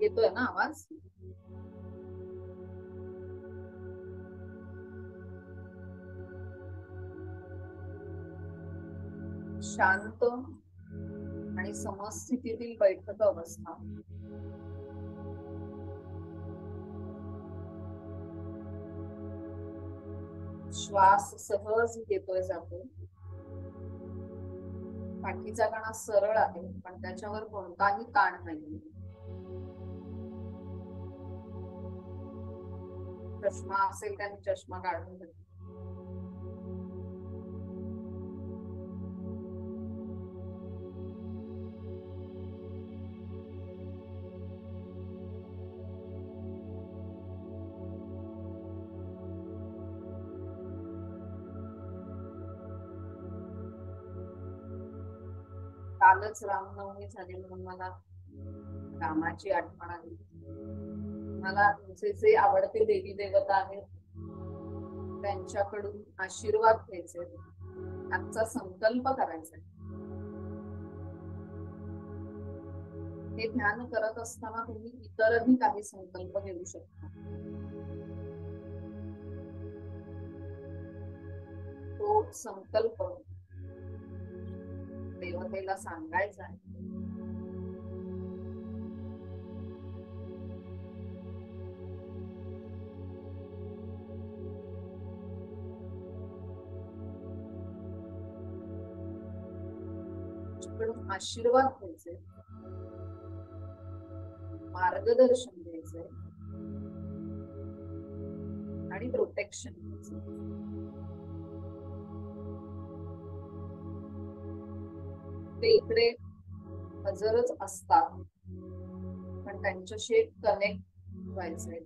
येतोय ना आवाज? शांत आणि समस्थितीतील बैठक अवस्था. श्वास सहज येतोय जातो. पाठीचा कणा सरळ आहे पण त्याच्यावर कोणताही ताण नाही. चष्मा असेल त्याने चष्मा काढून घ्या. कालच रामनवमी झाली म्हणून मला रामाची आठवण आली. मला तुमचे जे आवडते देवी देवता आहेत त्यांच्याकडून आशीर्वाद घ्यायचे. आजचा संकल्प करायचा. हे ध्यान करत असताना तुम्ही इतरही काही संकल्प घेऊ शकता. तो संकल्प देवतेला सांगायचा आहे. आशीर्वाद घ्यायचे, मार्गदर्शन घ्यायचंय आणि प्रोटेक्शन घ्यायचं. ते इकडे हजरच असतात पण त्यांच्याशी कनेक्ट व्हायचंय.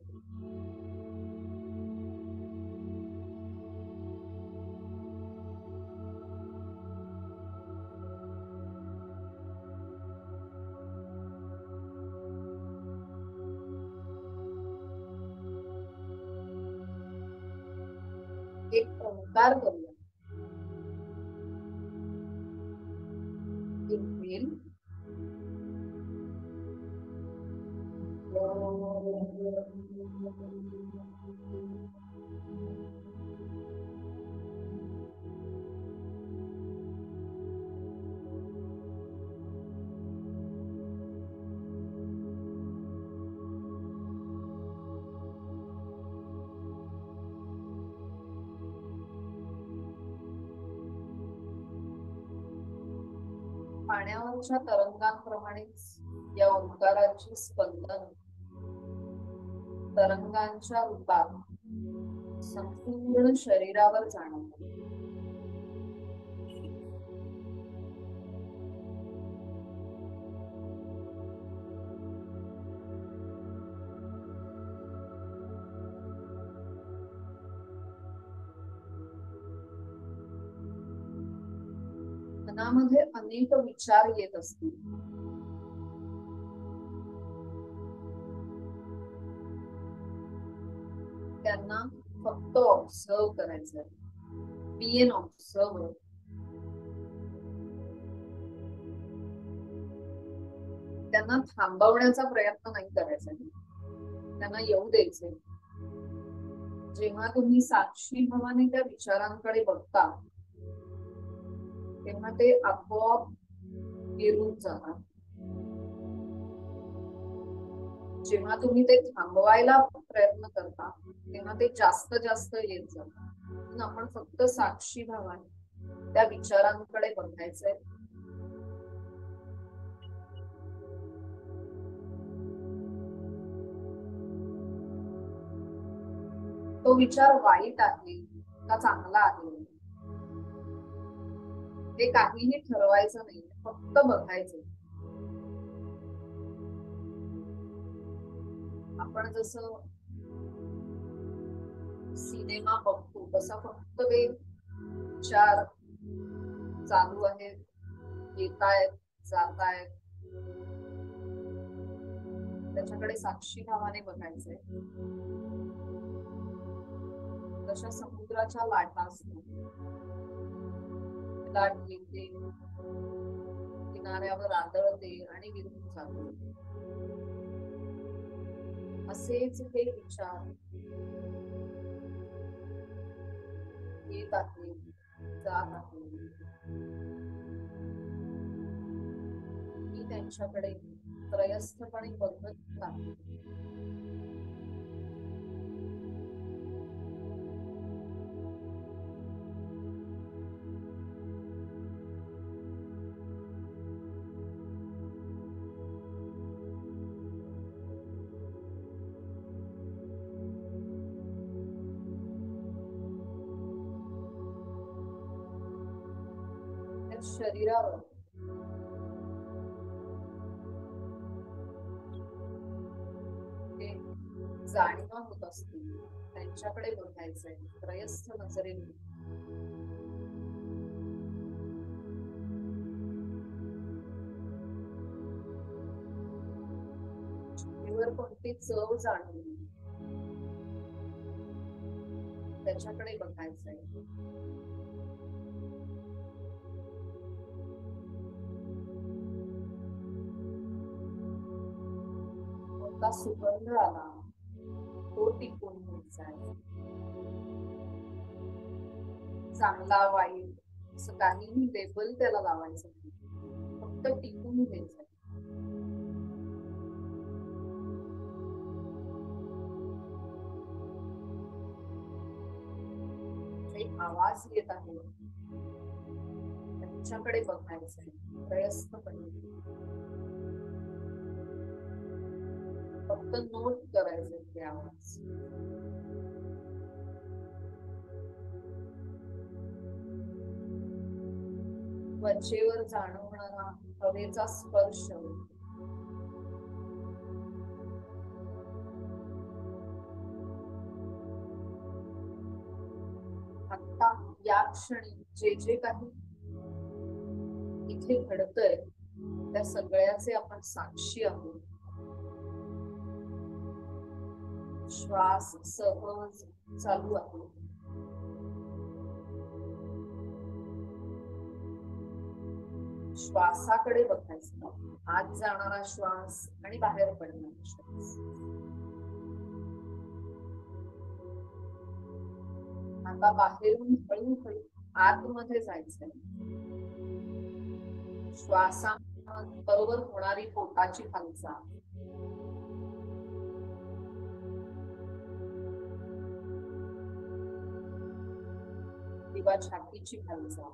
एक ओंकार करूया. इन्हेल, पाण्यावरच्या तरंगांप्रमाणेच या ओंकाराची स्पंदन तरंगांच्या रूपात संपूर्ण शरीरावर जाणवते. मनामध्ये अनेक विचार येत असतील. त्यांना फक्त ऑब्झर्व करायचं. बी एन ऑब्झर्वर. त्यांना थांबवण्याचा प्रयत्न नाही करायचा. त्यांना येऊ द्यायचे. जेव्हा तुम्ही साक्षी भावाने त्या विचारांकडे बघता तेव्हा ते आपोआप विरून जातात. जेव्हा तुम्ही ते थांबवायला प्रयत्न करता तेव्हा ते जास्त जास्त येत जातात. आपण फक्त साक्षी भावाने त्या विचारांकडे बघायचंय. तो विचार वाईट आहे का चांगला आहे हे काहीही ठरवायचं नाही, फक्त बघायचं. आपण जसं सिनेमा बघतो तसा फक्त ते विचार चालू आहेत, येतायत, जातायत, त्याच्याकडे साक्षी भावाने बघायचंय. तशा समुद्राच्या लाटा असतात. लाट येते, किनाऱ्यावर आदळते आणि विरून जाते. असेच हे विचार येत आहे, जात आहे. मी त्यांच्याकडे त्रयस्थपणे बघत नाही. शरीरावर ते जाणीवा होत असतील त्यांच्याकडे बघायचंय त्रयस्थ नजरेने. जिभेवर कोणती चव जाणवली त्याच्याकडे बघायचंय. कोणता सुगंध आला तो टिकून घ्यायचा. चांगला वाईट असं काहीही लेबल त्याला लावायचं नाही, फक्त टिकून घ्यायचं. आवाज येत आहे त्यांच्याकडे बघायचंय प्रयत्नपणे. फक्त नोट करायचे ते आवाज. त्वचेवर जाणवणारा हवेचा स्पर्श, आता या क्षणी जे जे काही इथे घडतंय त्या सगळ्याचे आपण साक्षी आहोत. श्वास सहज चालू आहे. श्वासाकडे बघायचं, आत जाणारा श्वास आणि बाहेर पडणारा श्वास. आता बाहेरून हळूहळू आतमध्ये जायचंय. श्वासाबरोबर होणारी पोटाची हालचाल, किंवा छातीची हालचाल,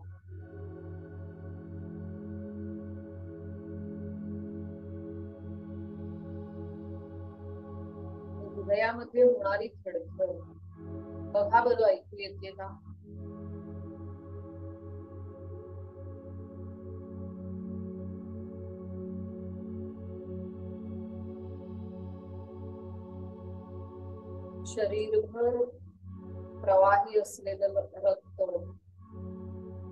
हृदयामध्ये होणारी धडधड बघा बरं, ऐकू येते का? शरीरभर प्रवाही असलेलं रक्त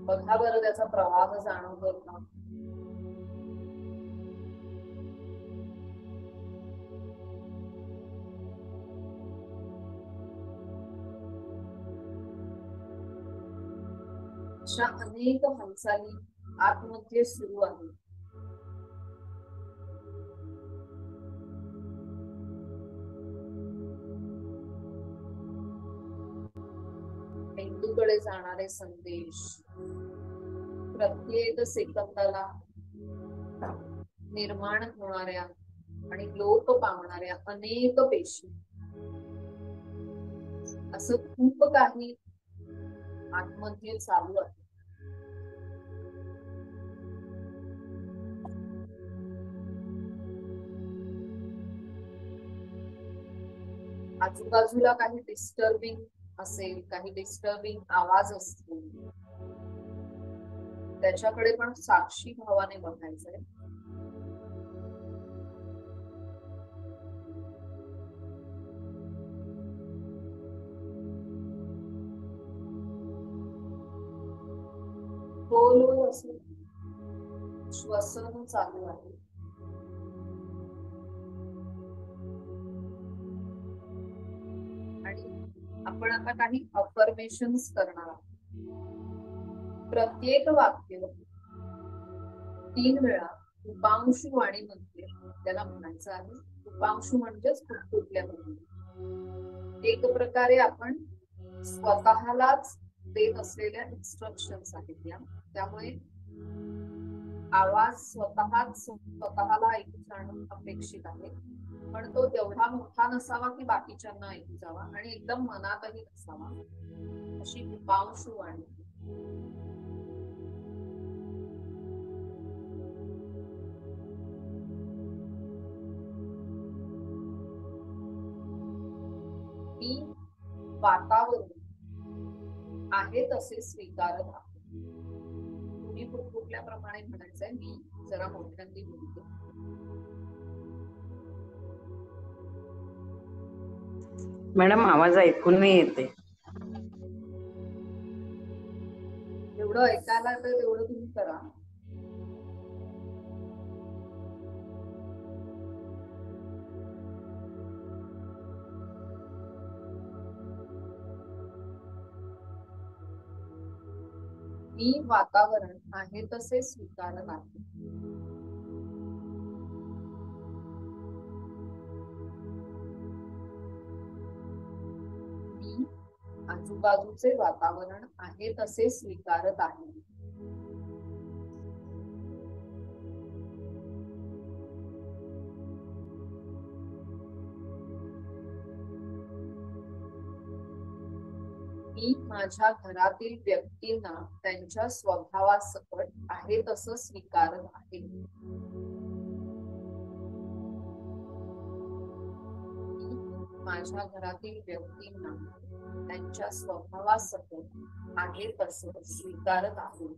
बघा बरं, त्याचा प्रवाह जाणवतो का? अशा अनेक हालचाली आतमध्ये सुरू आहेत. मेंदूकडे जाणारे संदेश, प्रत्येक सेकंदाला निर्माण होणाऱ्या आणि लोप पावणाऱ्या अनेक पेशी, असं खूप काही आतमध्ये चालू आहे. आजूबाजूला काही डिस्टर्बिंग असेल, काही डिस्टर्बिंग आवाज असतील, त्याच्याकडे पण साक्षी भावाने बघायचंय. खोल असं श्वसन चालू आहे. आणि आपण आता काही अफर्मेशन्स करणार आहोत. प्रत्येक वाक्य 3 वेळा उपांशु वाणीमध्ये त्याला म्हणायचं आहे. उपांशु म्हणजेच कुठकुठल्या प्रकारे आपण स्वतःलाच देत असलेल्या इन्स्ट्रक्शन्स आहेत या. त्यामुळे आवाज स्वतःला ऐकू जाणं अपेक्षित आहे, पण तो तेवढा मोठा नसावा की बाकीच्यांना ऐकू जावा आणि एकदम मनातही नसावा, अशी उपांशू वाणी. मी वातावरण आहे तसे स्वीकारत आहे. तुम्ही कुठल्याप्रमाणे म्हणायचंय, मी जरा मोठ्यांनी बोलते. मॅडम आवाज ऐकून नाही येते. एवढं ऐकायला तर तेवढं तुम्ही करा. मी वातावरण आहे तसे स्वीकारत आहे. मी आजूबाजूचे वातावरण आहे तसे स्वीकारत आहे. मी माझ्या घरातील व्यक्तींना त्यांच्या स्वभावासकट आहे तसं स्वीकारत आहे. माझ्या घरातील व्यक्तींना त्यांच्या स्वभावासकट आहे तसं स्वीकारत आहे.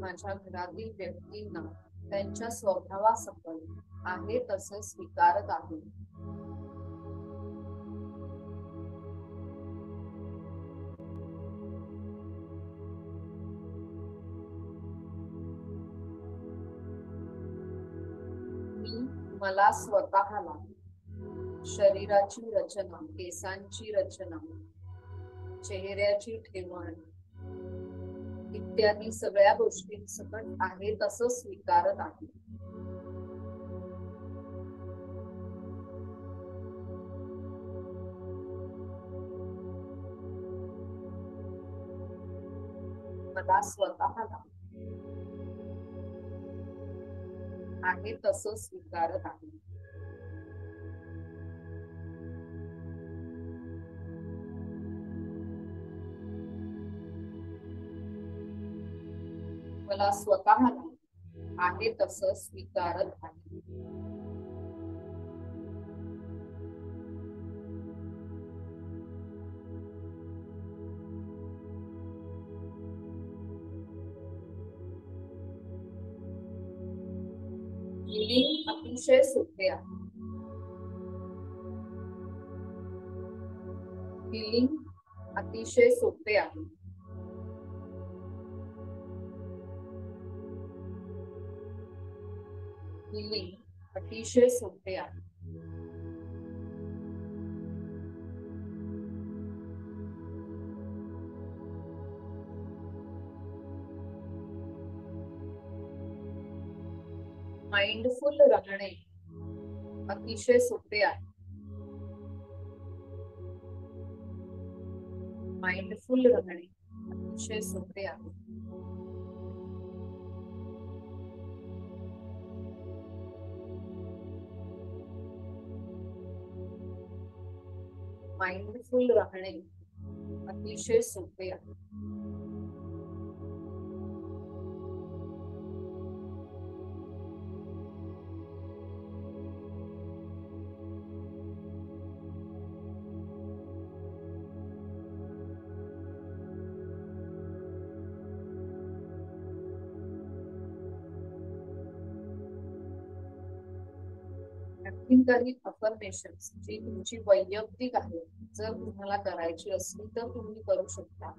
माझ्या घरातील व्यक्तींना त्यांच्या स्वभावासकट आहे तसं स्वीकारत आहे. मी मला स्वतःला शरीराची रचना, केसांची रचना, चेहऱ्याची ठेवण इत्यादी सगळ्या गोष्टींसकट आहे तसं स्वीकारत आहे. मला स्वतःला आहे तसं स्वीकारत आहे. मला स्वतःला आहे तसं स्वीकारत आहे. हिलिंग अतिशय सोपे आहे. हिलिंग अतिशय सोपे आहे. हिलिंग अतिशय सोपे आहे. माइंडफुल राहणे अतिशय सोपे आहे. माइंडफुल राहणे अतिशय सोपे आहे. माइंडफुल राहणे अतिशय सोपे आहे. आणखीन काही अफर्मेशन्स जी तुमची वैयक्तिक आहे, जर तुम्हाला करायची असली तर तुम्ही करू शकता.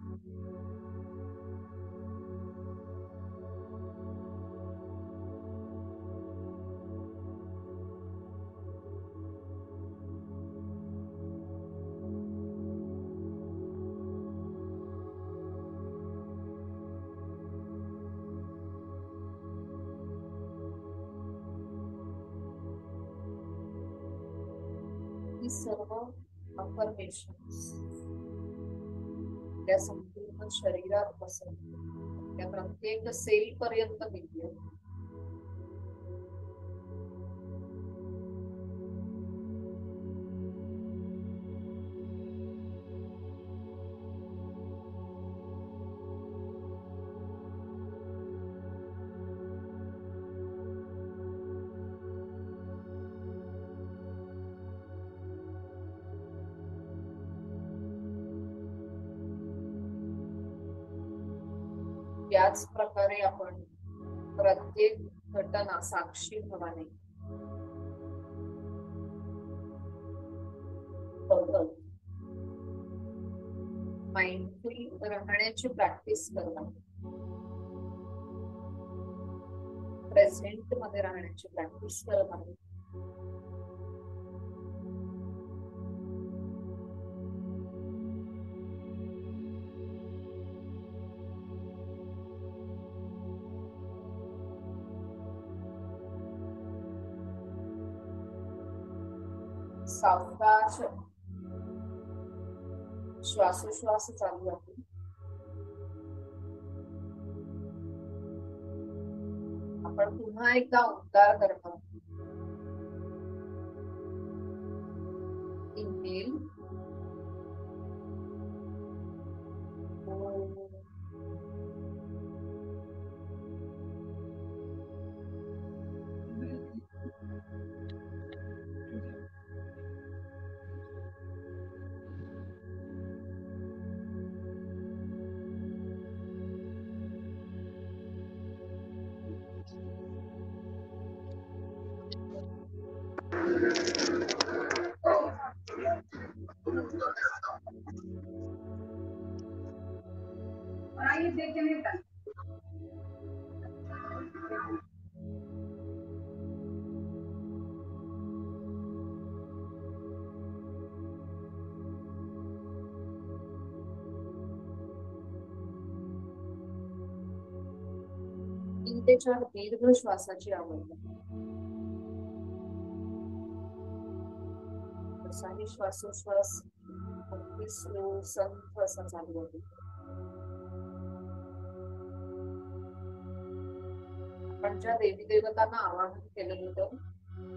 सर्व अफर्मेशन त्या संपूर्ण शरीरात पसरते, त्या प्रत्येक सेल पर्यंत गेली. याच प्रकारे आपण प्रत्येक घटना साक्षी भावाने बघत माइंडफुल राहण्याची प्रॅक्टिस करणार, प्रेझेंट मध्ये राहण्याची प्रॅक्टिस करत आहे. सावकाश श्वासोश्वास चालू आहे. आपण पुन्हा एकदा उद्गार करतो. इनहेल, तीन ते चार दीर्घ श्वासाची आवड. तसाही श्वासोश्वास अगदी स्लो संथ असा चालू आहे. आपण ज्या देवी देवतांना आवाहन केलं होतं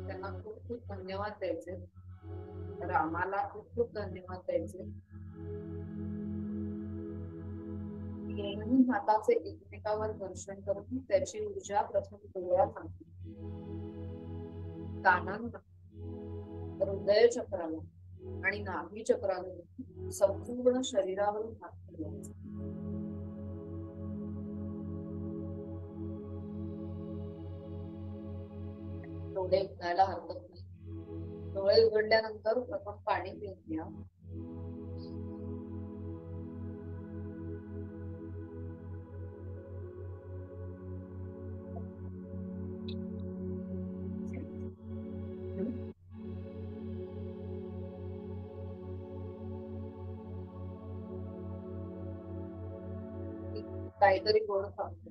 त्यांना खूप खूप धन्यवाद द्यायचे, तर आम्हाला खूप खूप धन्यवाद द्यायचे. दोन्ही हाताचे एकमेकावर दर्शन करून त्याची ऊर्जा प्रथम डोळ्यात आणली, कानांना, हृदय चक्राला आणि नाभी चक्राला संपूर्ण शरीरावरून हात फिरवायचा. डोळे उघडायला हरकत नाही. डोळे उघडल्यानंतर प्रथम पाणी पिऊन घ्या. काहीतरी गोड खातो.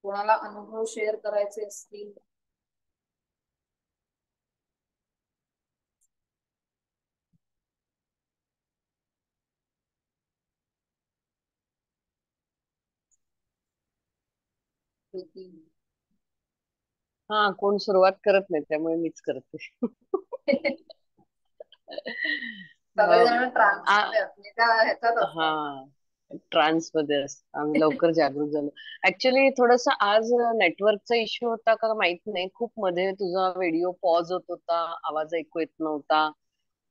कोणाला अनुभव शेअर करायचे असतील हा, कोण सुरुवात करत नाही त्यामुळे मीच करते. सगळेजण ह्याच्यात हा, ट्रान्स मध्ये आम्ही लवकर जागृत झालो. ऍक्च्युली थोडस आज नेटवर्कचा इश्यू होता का माहित नाही, खूप मध्ये तुझा व्हिडिओ पॉज होत होता, आवाज ऐकू येत नव्हता,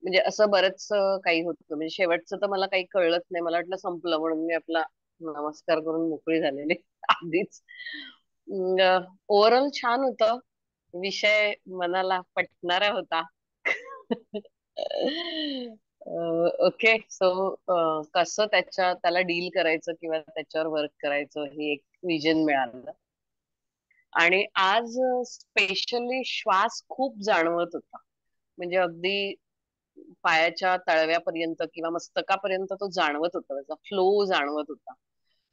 म्हणजे असं बरंच काही होतं. म्हणजे शेवटचं तर मला काही कळलंच नाही, मला वाटलं संपलं म्हणून मी आपला नमस्कार करून मोकळी झालेली आधीच. ओव्हरऑल छान होतं, विषय मनाला पटणारा होता. ओके. सो कसं त्याला डील करायचं किंवा त्याच्यावर वर्क करायचं हे एक विजन मिळालं. आणि आज स्पेशली श्वास खूप जाणवत होता. म्हणजे अगदी पायाच्या तळव्यापर्यंत किंवा मस्तकापर्यंत तो जाणवत होता, त्याचा फ्लो जाणवत होता.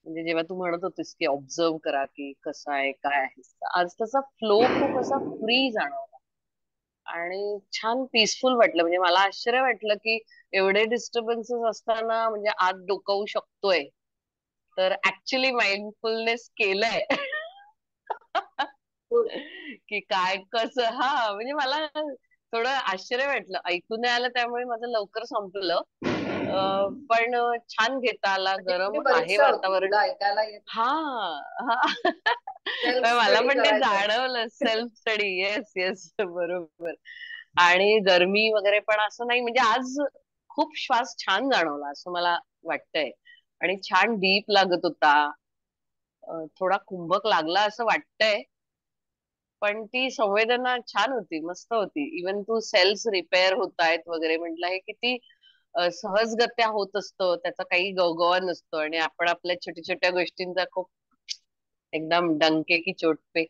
म्हणजे जेव्हा तू म्हणत होतीस की ऑब्झर्व करा की कसं आहे काय आहे, आज त्याचा फ्लो खूप असा फ्री जाणवला आणि छान पीसफुल वाटलं. म्हणजे मला आश्चर्य वाटलं की एवढे डिस्टर्बन्सेस असताना म्हणजे आत डोकावू शकतोय, तर ऍक्च्युली माइंडफुलनेस केलंय. की काय कसं, हा म्हणजे मला थोडं आश्चर्य वाटलं, ऐकून नाही आलं त्यामुळे माझं लवकर संपलं. पण छान घेता आला, म्हणजे गरम तुझी आहे परीक्षा होती, वातावरण. तुला ऐकायला येत, हा हा. सेल्फ मला स्टडी पण ते करायचं. जाणवलं, सेल्फ स्टडी. येस येस, बरोबर. आणि गरमी वगैरे पण असं नाही, म्हणजे आज खूप श्वास छान जाणवला असं मला वाटतंय. आणि छान डीप लागत होता. थोडा कुंभक लागला असं वाटतंय, पण ती संवेदना छान होती, मस्त होती. इवन तू सेल्स रिपेअर होत आहेत वगैरे म्हटलं, हे किती सहजगत्या होत असतं, त्याचा काही गवगवा नसतो आणि आपण आपल्या छोट्या छोट्या गोष्टींचा खूप एकदम डंके की चोट पे.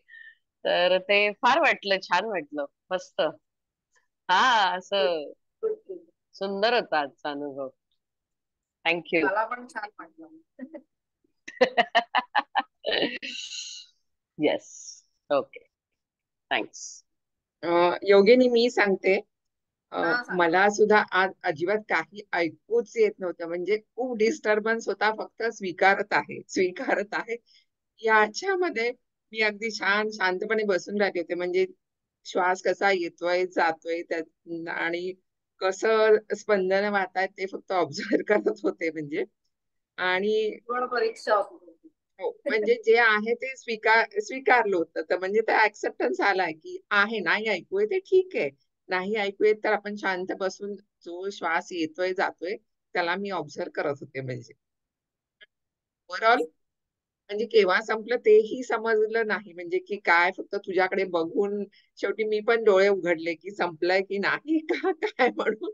तर ते फार वाटलं, छान वाटलं, मस्त. हा, असं Good, good. सुंदर होता आजचा अनुभव. थँक्यू. मला पण छान वाटलं. येस. ओके. थँक्स. योगिनी, मी सांगते. हा सांग. मला सुद्धा आज अजिबात काही ऐकूच येत नव्हतं. म्हणजे खूप डिस्टर्बन्स होता. फक्त स्वीकारत आहे स्वीकारत आहे याच्यामध्ये मी अगदी छान शांतपणे बसून राहते होते. म्हणजे श्वास कसा येतोय जातोय त्यात आणि कसं स्पंदन वाहतायत ते फक्त ऑब्झर्व करत होते. म्हणजे आणि पण परीक्षा होती. हो, म्हणजे जे आहे ते स्वीकारलं होतं. तर म्हणजे त्या ऍक्सेप्टन्स आलाय की आहे, नाही ऐकू येते ठीक आहे, नाही ऐकू येत तर आपण शांत बसून जो श्वास येतोय जातोय त्याला मी ऑब्झर्व करत होते. म्हणजे ओव्हरऑल म्हणजे केव्हा संपलं तेही समजलं नाही. म्हणजे की काय, फक्त तुझ्याकडे बघून शेवटी मी पण डोळे उघडले की संपलंय की नाही का काय म्हणून.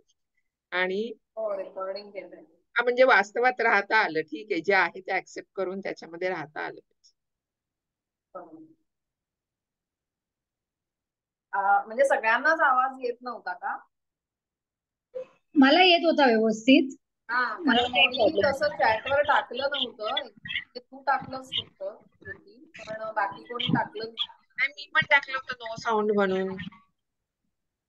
आणि हो, रेकॉर्डिंग केलंय. म्हणजे वास्तवात राहता आलं. ठीक आहे, जे आहे ते ऍक्सेप्ट करून त्याच्यामध्ये राहता आलं. म्हणजे सगळ्यांनाच आवाज येत नव्हता का? मला येत होता व्यवस्थित. हा, मला कारण काही कोणी प्रॉब्लेम तसं चॅटवर टाकलं नव्हतं. ते तू टाकलंच फक्त श्रुती, पण बाकी कोणी टाकलं नाही. आणि मी पण टाकलं होतं नो साऊंड म्हणून.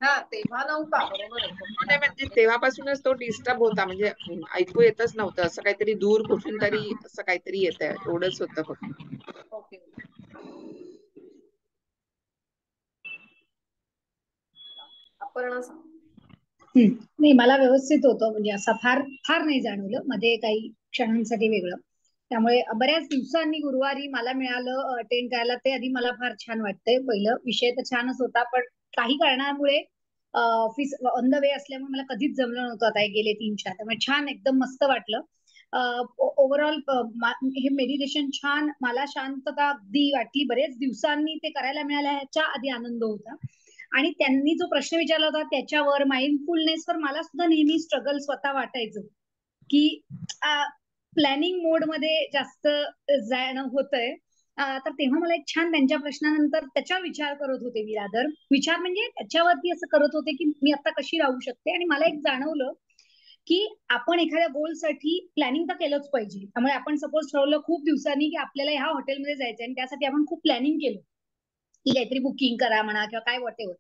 हा, तेव्हा नव्हता, बरोबर आहे. हो, नाही म्हणजे तेव्हापासूनच तो डिस्टर्ब होता. म्हणजे ऐकू येतच नव्हतं. असं काहीतरी दूर कुठून तरी असं काहीतरी येत आहे, एवढंच होतं फक्त. ओके. अपर्णा सांग. नाही, मला व्यवस्थित होतं. म्हणजे असं फार फार नाही जाणवलं मध्ये काही क्षणांसाठी वेगळं. त्यामुळे बऱ्याच दिवसांनी गुरुवारी मला मिळालं अटेंड करायला, ते आधी मला फार छान वाटतंय. पहिलं विषय तर छानच होता, पण काही कारणामुळे ऑफिस ऑन द वे असल्यामुळे मला कधीच जमलं नव्हतं आता गेले 3-4. त्यामुळे छान एकदम मस्त वाटलं. ओव्हरऑल हे मेडिटेशन छान, मला शांतता अगदी वाटली. बरेच दिवसांनी ते करायला मिळालं ह्याच्या आधी आनंद होता. आणि त्यांनी जो प्रश्न विचारला होता त्याच्यावर माइंडफुलनेसवर मला सुद्धा नेहमी स्ट्रगल स्वतः वाटायचं की प्लॅनिंग मोड मध्ये जास्त जाणं होतंय. तर तेव्हा मला एक छान त्यांच्या प्रश्नानंतर त्याच्यावर विचार करत होते. मी रादर विचार म्हणजे त्याच्यावरती असं करत होते की मी आता कशी राहू शकते. आणि मला एक जाणवलं की आपण एखाद्या गोलसाठी प्लॅनिंग तर केलंच पाहिजे. त्यामुळे आपण सपोज ठरवलं खूप दिवसांनी की आपल्याला ह्या हॉटेलमध्ये जायचं आणि त्यासाठी आपण खूप प्लॅनिंग केलं की काहीतरी बुकिंग करा म्हणा किंवा काय वॉटेवर.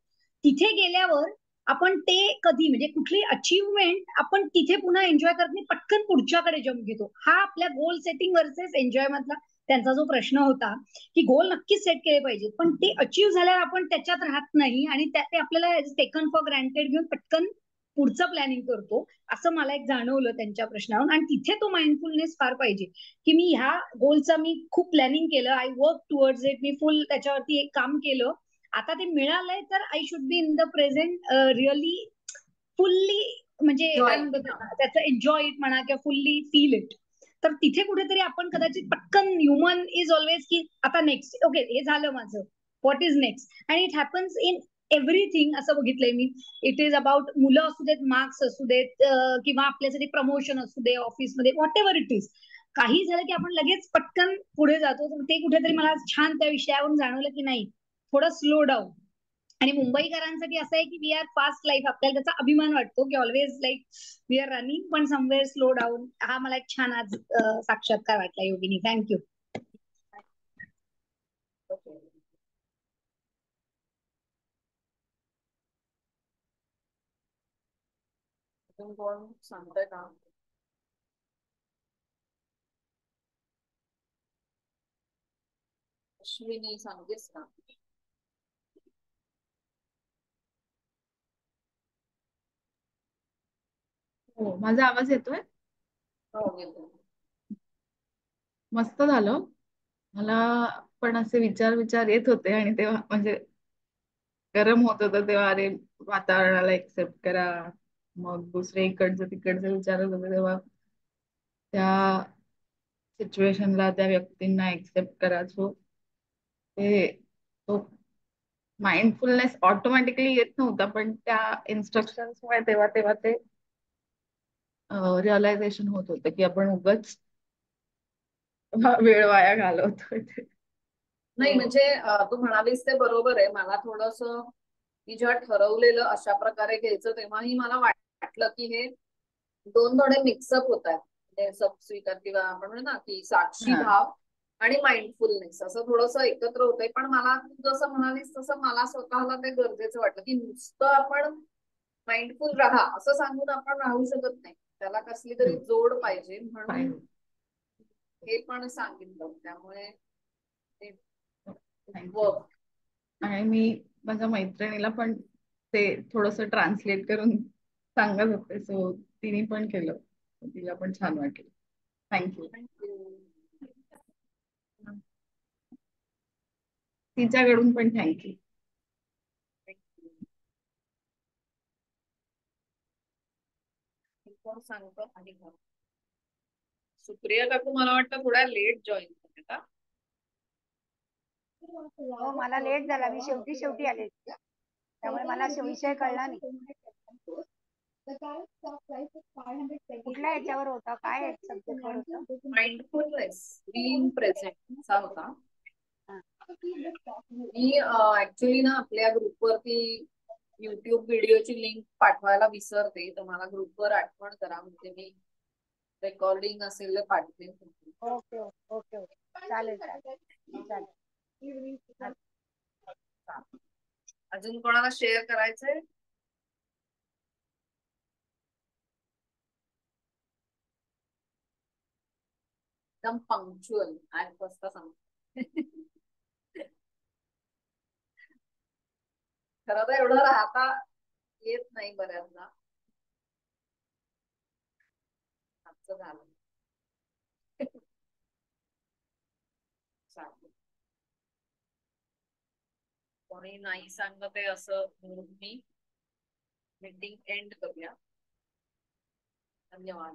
तिथे गेल्यावर आपण ते कधी म्हणजे कुठली अचीवमेंट आपण तिथे पुन्हा एन्जॉय करत नाही, पटकन पुढच्याकडे जम्प घेतो. हा आपल्या गोल सेटिंग वर्सेस एन्जॉय मधला त्यांचा जो प्रश्न होता की गोल नक्कीच सेट केले पाहिजेत, पण ते अचीव्ह झाल्यावर आपण त्याच्यात राहत नाही आणि ते आपल्याला टेकन फॉर ग्रँटेड घेऊन पटकन पुढचं प्लॅनिंग करतो. असं मला एक जाणवलं त्यांच्या प्रश्नावरून. आणि तिथे तो माइंडफुलनेस फार पाहिजे की मी ह्या गोलचा मी खूप प्लॅनिंग केलं, आय वर्क टुवर्ड्स इट, मी फुल त्याच्यावरती एक काम केलं, आता ते मिळालंय तर I should be in the present really fully, म्हणजे काय म्हणतो त्याचं एन्जॉय इट म्हणा किंवा फुल्ली फील इट. तर तिथे कुठेतरी आपण कदाचित पटकन, ह्युमन इज ऑलवेज की आता नेक्स्ट, ओके हे झालं माझं, व्हॉट इज नेक्स्ट. आणि इट हॅपन्स इन एव्हरीथिंग असं बघितलंय मी. इट इज अबाउट मुलं असू देत, मार्क्स असू देत, किंवा आपल्यासाठी प्रमोशन असू दे ऑफिसमध्ये, व्हॉट एव्हर इट इज. काही झालं की आपण लगेच पटकन पुढे जातो. ते कुठेतरी मला छान त्या विषयावरून जाणवलं की नाही, थोडं स्लो डाऊन. आणि मुंबईकरांसाठी असं आहे की वी आर फास्ट लाईफ, आपल्याला त्याचा अभिमान वाटतो की always like we are running, पण समवेअर स्लो डाऊन. हा मला एक छान आज साक्षात्कार वाटला योगिनी. थँक्यू. ओके. अजून कोण सांगताय का? अश्विनी सांगतेस का? हो, माझा आवाज येतोय? हो येतो. मस्त झालं. मला पण असे विचार विचार येत होते आणि तेव्हा म्हणजे गरम होत होतं तेव्हा, अरे वातावरणाला एक्सेप्ट करा, मग दुसरे इकडचं तिकडचं विचारत होते तेव्हा त्या सिच्युएशनला, त्या व्यक्तींना एक्सेप्ट करा. सो ते तो माइंडफुलनेस ऑटोमॅटिकली येत नव्हता, पण त्या इन्स्ट्रक्शन्स मुळे तेव्हा तेव्हा ते रिअलायझेशन होत होतं की आपण उगाच वेळ वाया घालवतोय ते. नाही म्हणजे तू म्हणालीस ते बरोबर आहे. मला थोडस मी जेव्हा ठरवलेलं अशा प्रकारे घ्यायचं तेव्हाही मला वाटलं की हे दोन थोडे मिक्सअप होत आहेत. म्हणजे स्वीकार किंवा आपण म्हणू ना की साक्षी हा. भाव आणि माइंडफुलनेस असं थोडस एकत्र होतंय. पण मला तू जसं म्हणालीस तसं मला स्वतःला ते गरजेचं वाटलं की नुसतं आपण माइंडफुल राहा असं सांगून आपण राहू शकत नाही. त्याला कसली तरी जोड पाहिजे म्हणून Fine. हे पण सांगितलं. त्यामुळे ते थँक्यू. वर्क. आणि मी माझ्या मैत्रिणीला पण ते थोडस ट्रान्सलेट करून सांगत होते, सो तिने पण केलं. तिला पण छान वाटलं. थँक्यू. तिच्याकडून पण थँक्यू. कोण सांगतो आणि कोण? सुप्रिया काकू मला वाटतं थोड्या लेट जॉईन झाल्या का? हो, मला लेट झाला. मी शेवटी आले, त्यामुळे मला विषय कळला नाही. कुठल्या याच्यावर होता, काय सब्जेक्टवर होता? माइंडफुलनेस बीइंग प्रेझेंट चा होता. मी ऍक्च्युली ना आपल्या ग्रुपवरती युट्यूब व्हिडिओची लिंक पाठवायला विसरते, तर मला ग्रुपवर आठवण करा, म्हणजे मी रेकॉर्डिंग असेल तर पाठवेन. ओके ओके ओके ओके, चालेल चालेल चालेल. अजून कोणाला शेअर करायचंय? एकदम पंक्च्युअल 8 वाजता सांगते. खरं तर एवढं राहता येत नाही बऱ्याचदा. आजचं झालं. चालेल. कोणी नाही सांगत आहे असं म्हणून मी मीटिंग एंड करूया. धन्यवाद.